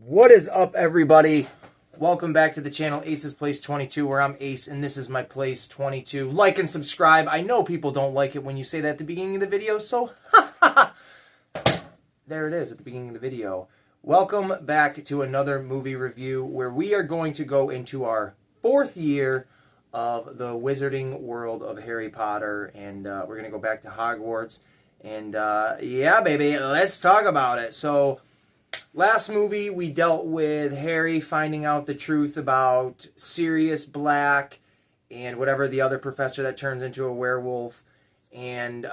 What is up, everybody? Welcome back to the channel Ace's Place 22, where I'm Ace and this is my Place 22. Like and subscribe. I know people don't like it when you say that at the beginning of the video, so there it is at the beginning of the video. Welcome back to another movie review where we are going to go into our fourth year of the wizarding world of Harry Potter, and we're going to go back to Hogwarts. And yeah, baby, let's talk about it. So last movie, we dealt with Harry finding out the truth about Sirius Black and whatever the other professor that turns into a werewolf, and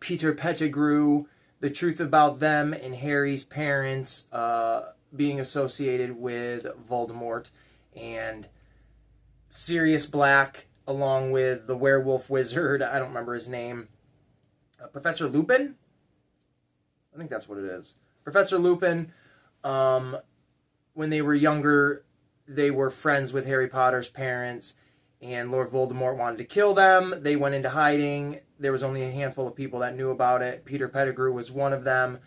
Peter Pettigrew, the truth about them and Harry's parents being associated with Voldemort, and Sirius Black along with the werewolf wizard, I don't remember his name, Professor Lupin? I think that's what it is. Professor Lupin, when they were younger, they were friends with Harry Potter's parents, and Lord Voldemort wanted to kill them. They went into hiding. There was only a handful of people that knew about it. Peter Pettigrew was one of them,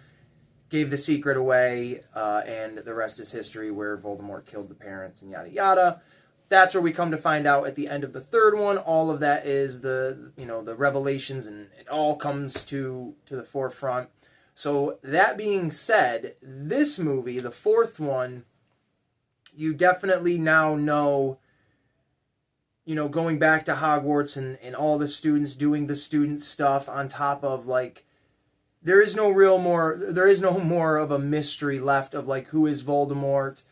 gave the secret away, and the rest is history, where Voldemort killed the parents and yada yada. That's where we come to find out at the end of the third one. All of that is the revelations, and it all comes to the forefront. So that being said, this movie, the fourth one, you definitely now know, going back to Hogwarts and all the students doing the student stuff on top of, like, there is no more of a mystery left of, like, who is Voldemort,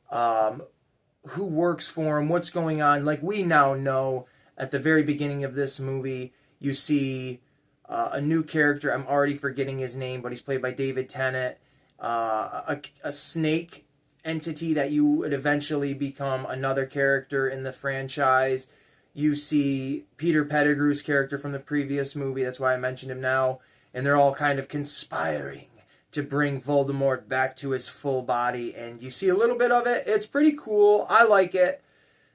who works for him, what's going on. Like, we now know at the very beginning of this movie, you see a new character. I'm already forgetting his name, but he's played by David Tennant. A snake entity that you would eventually become another character in the franchise. You see Peter Pettigrew's character from the previous movie. That's why I mentioned him now. And they're all kind of conspiring to bring Voldemort back to his full body. And you see a little bit of it. It's pretty cool. I like it.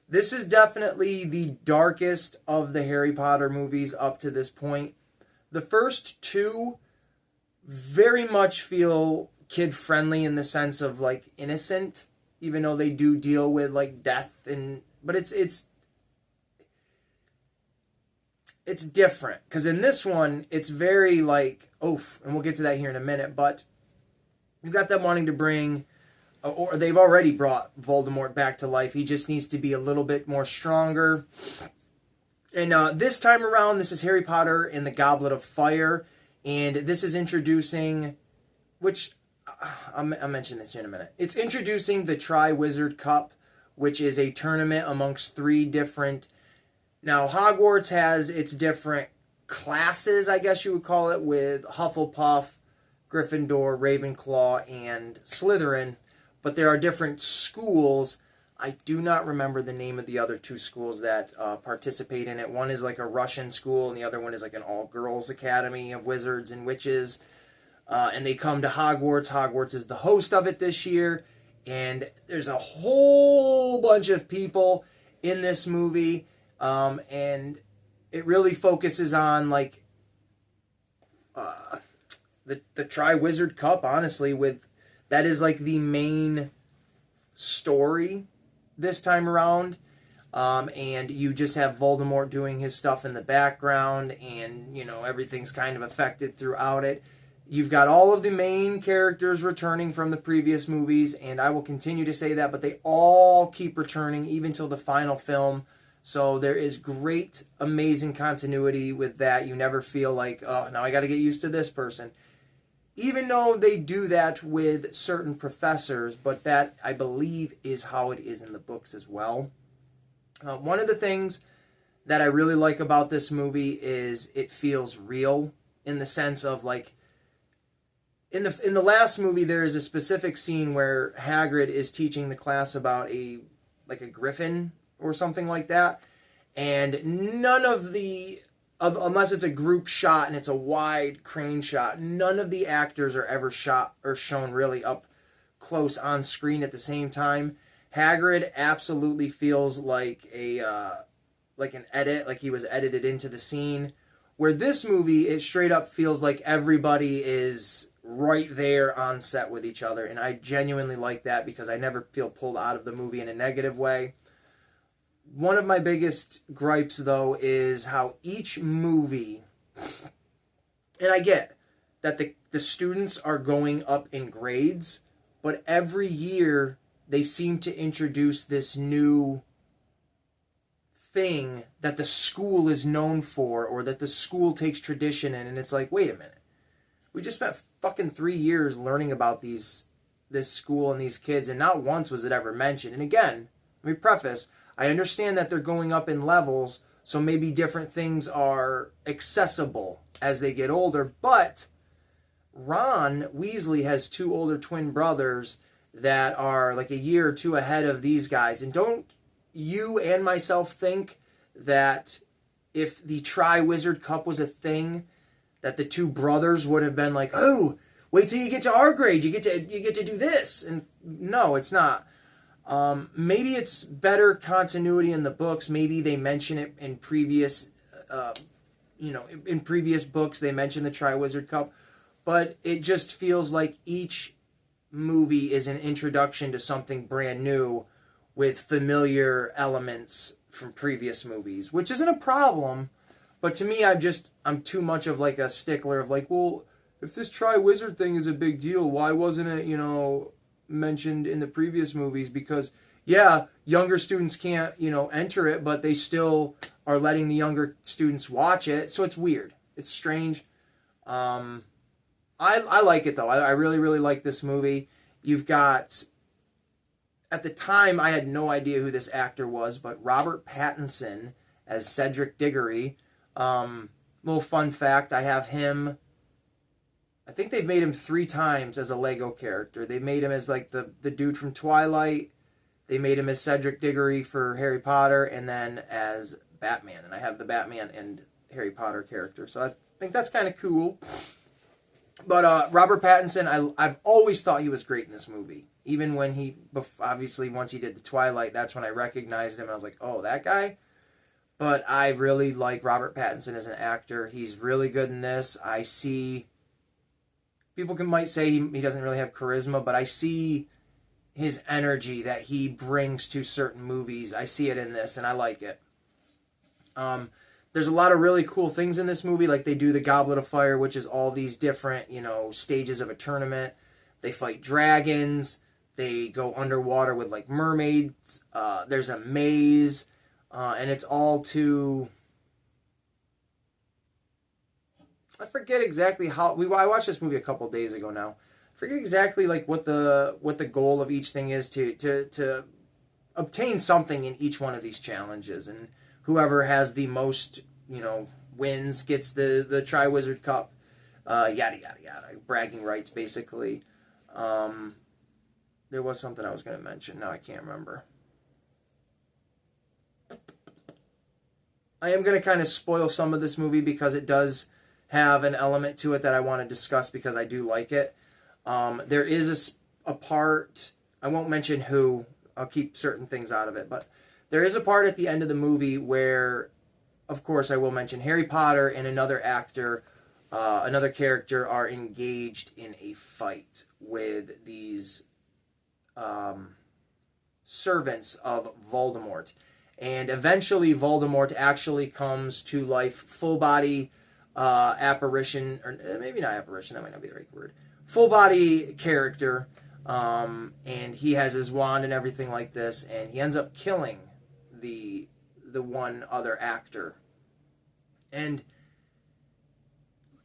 This is definitely the darkest of the Harry Potter movies up to this point. The first two very much feel kid-friendly in the sense of, like, innocent, even though they do deal with, like, death, but it's different, because in this one, it's very, like, oof, and we'll get to that here in a minute, but you've got them wanting to bring, or they've already brought Voldemort back to life. He just needs to be a little bit more stronger. And this time around, this is Harry Potter and the Goblet of Fire. And this is introducing, which, I'll mention this in a minute. It's introducing the Tri-Wizard Cup, which is a tournament amongst three different... Now, Hogwarts has its different classes, I guess you would call it, with Hufflepuff, Gryffindor, Ravenclaw, and Slytherin. But there are different schools. I do not remember the name of the other two schools that participate in it. One is like a Russian school, and the other one is like an all-girls academy of wizards and witches. And they come to Hogwarts. Hogwarts is the host of it this year. And there's a whole bunch of people in this movie. And it really focuses on, like, the Tri-Wizard Cup, honestly. That is, like, the main story this time around, and you just have Voldemort doing his stuff in the background, and everything's kind of affected throughout it. You've got all of the main characters returning from the previous movies, and I will continue to say that, but they all keep returning even till the final film. So there is great, amazing continuity with that. You never feel like, oh, now I got to get used to this person. Even though they do that with certain professors, but that, I believe, is how it is in the books as well. One of the things that I really like about this movie is it feels real, in the sense of, like, in the last movie, there is a specific scene where Hagrid is teaching the class about a griffin or something like that, and none of the... unless it's a group shot and it's a wide crane shot, none of the actors are ever shot or shown really up close on screen at the same time. Hagrid absolutely feels like an edit, like he was edited into the scene. Where this movie, it straight up feels like everybody is right there on set with each other, and I genuinely like that because I never feel pulled out of the movie in a negative way. One of my biggest gripes, though, is how each movie, and I get that the students are going up in grades, but every year they seem to introduce this new thing that the school is known for, or that the school takes tradition in, and it's like, wait a minute. We just spent fucking 3 years learning about this school and these kids, and not once was it ever mentioned. And again, let me preface, I understand that they're going up in levels, so maybe different things are accessible as they get older, but Ron Weasley has 2 older twin brothers that are like a year or 2 ahead of these guys. And don't you and myself think that if the Tri-Wizard Cup was a thing, that the 2 brothers would have been like, oh, wait till you get to our grade, you get to do this? And no, it's not. Maybe it's better continuity in the books. Maybe they mention it in previous, in previous books they mention the Tri-Wizard Cup. But it just feels like each movie is an introduction to something brand new with familiar elements from previous movies, which isn't a problem. But to me, I'm too much of like a stickler of like, well, if this Tri-Wizard thing is a big deal, why wasn't it, mentioned in the previous movies? Because, yeah, younger students can't, enter it, but they still are letting the younger students watch it. So it's weird. It's strange. I like it, though. I really, really like this movie. You've got, at the time, I had no idea who this actor was, but Robert Pattinson as Cedric Diggory. Little fun fact, I have him, I think they've made him 3 times as a Lego character. They made him as like the dude from Twilight. They made him as Cedric Diggory for Harry Potter, and then as Batman. And I have the Batman and Harry Potter character. So I think that's kind of cool. But Robert Pattinson, I've always thought he was great in this movie. Even when obviously once he did the Twilight, that's when I recognized him. I was like, oh, that guy? But I really like Robert Pattinson as an actor. He's really good in this. I see, people might say he doesn't really have charisma, but I see his energy that he brings to certain movies. I see it in this, and I like it. There's a lot of really cool things in this movie, like they do the Goblet of Fire, which is all these different, stages of a tournament. They fight dragons. They go underwater with, like, mermaids. There's a maze. And it's all to, I forget exactly how, I watched this movie a couple days ago now. I forget exactly like what the goal of each thing is to obtain something in each one of these challenges, and whoever has the most, wins gets the Tri-Wizard Cup, yada yada yada, bragging rights basically. There was something I was going to mention, now I can't remember. I am going to kind of spoil some of this movie because it does have an element to it that I want to discuss because I do like it. There is a part, I won't mention who, I'll keep certain things out of it, but there is a part at the end of the movie where, of course, I will mention Harry Potter and another actor, another character are engaged in a fight with these servants of Voldemort. And eventually Voldemort actually comes to life, full body apparition, or maybe not apparition, that might not be the right word, full body character, and he has his wand and everything like this, and he ends up killing the one other actor. And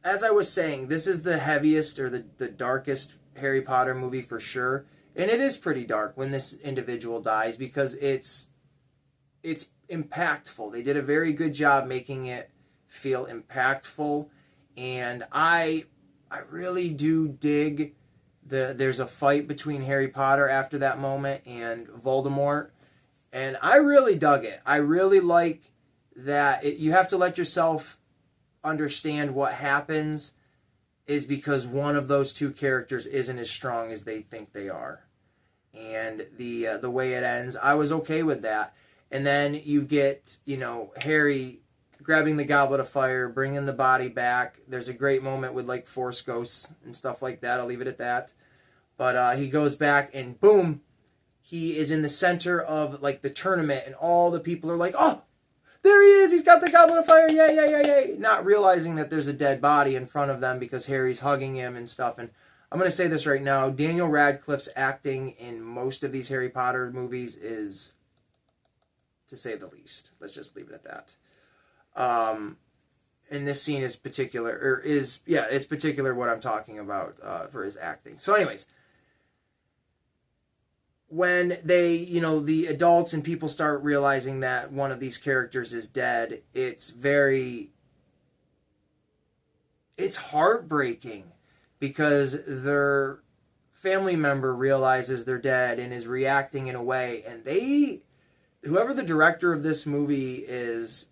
as I was saying, this is the heaviest or the darkest Harry Potter movie for sure, and it is pretty dark when this individual dies because it's impactful. They did a very good job making it feel impactful, and I really do dig there's a fight between Harry Potter after that moment and Voldemort, and I really dug it. I really like that you have to let yourself understand what happens is because one of those two characters isn't as strong as they think they are, and the way it ends, I was okay with that. And then you get, Harry grabbing the Goblet of Fire, bringing the body back. There's a great moment with like Force ghosts and stuff like that. I'll leave it at that. But he goes back and boom, he is in the center of like the tournament, and all the people are like, oh, there he is. He's got the Goblet of Fire. Yay, yay, yay, yay. Not realizing that there's a dead body in front of them because Harry's hugging him and stuff. And I'm going to say this right now. Daniel Radcliffe's acting in most of these Harry Potter movies is, to say the least. Let's just leave it at that. And this scene is particular, or is, yeah, it's particular what I'm talking about for his acting. So anyways, when they, you know, the adults and people start realizing that one of these characters is dead, it's heartbreaking because their family member realizes they're dead and is reacting in a way, and whoever the director of this movie is,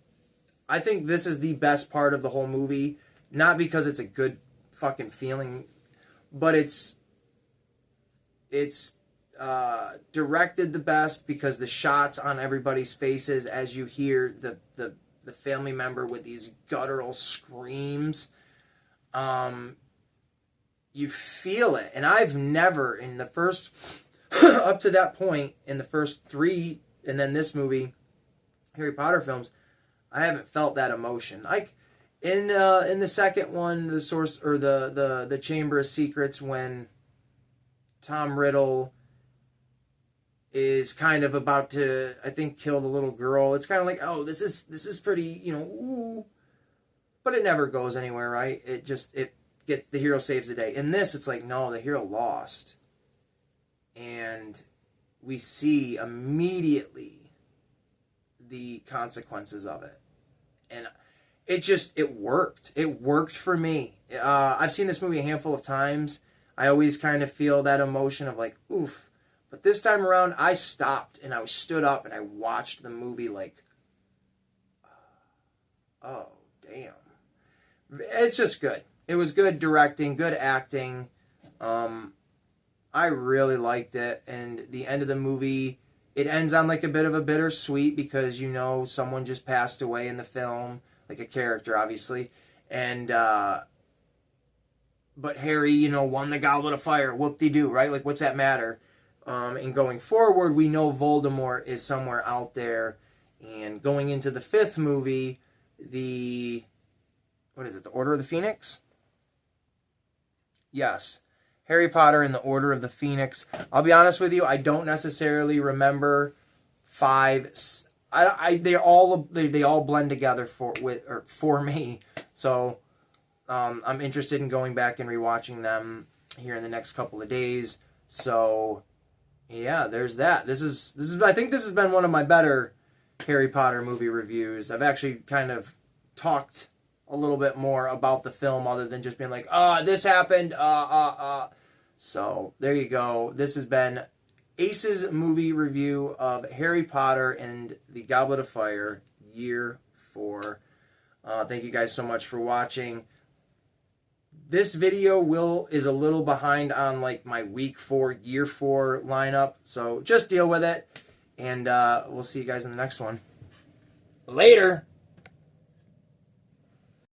I think this is the best part of the whole movie, not because it's a good fucking feeling, but it's directed the best because the shots on everybody's faces as you hear the family member with these guttural screams, you feel it. And I've never, in the first up to that point, in the first 3 and then this movie, Harry Potter films, I haven't felt that emotion. Like in the second one, the source, or the Chamber of Secrets, when Tom Riddle is kind of about to, I think, kill the little girl. It's kind of like, oh, this is pretty, you know, ooh, but it never goes anywhere, right? It gets, the hero saves the day. In this, it's like, no, the hero lost, and we see immediately the consequences of it, and it worked. It worked for me. I've seen this movie a handful of times. I always kind of feel that emotion of like, oof. But this time around, I stopped and I stood up and I watched the movie like, oh, damn. It's just good. It was good directing, good acting. I really liked it. And the end of the movie, it ends on like a bit of a bittersweet because, you know, someone just passed away in the film, like a character, obviously. And, but Harry, you know, won the Goblet of Fire. Whoop-de-doo, right? Like, what's that matter? And going forward, we know Voldemort is somewhere out there. And going into the 5th movie, the Order of the Phoenix? Yes. Harry Potter and the Order of the Phoenix. I'll be honest with you, I don't necessarily remember 5. They all blend together for me. So I'm interested in going back and rewatching them here in the next couple of days. So yeah, there's that. This is I think this has been one of my better Harry Potter movie reviews. I've actually kind of talked a little bit more about the film other than just being like, this happened, So there you go. This has been Ace's movie review of Harry Potter and the Goblet of Fire, Year 4. Thank you guys so much for watching. This video is a little behind on like my week 4, year 4 lineup. So just deal with it. And we'll see you guys in the next one. Later.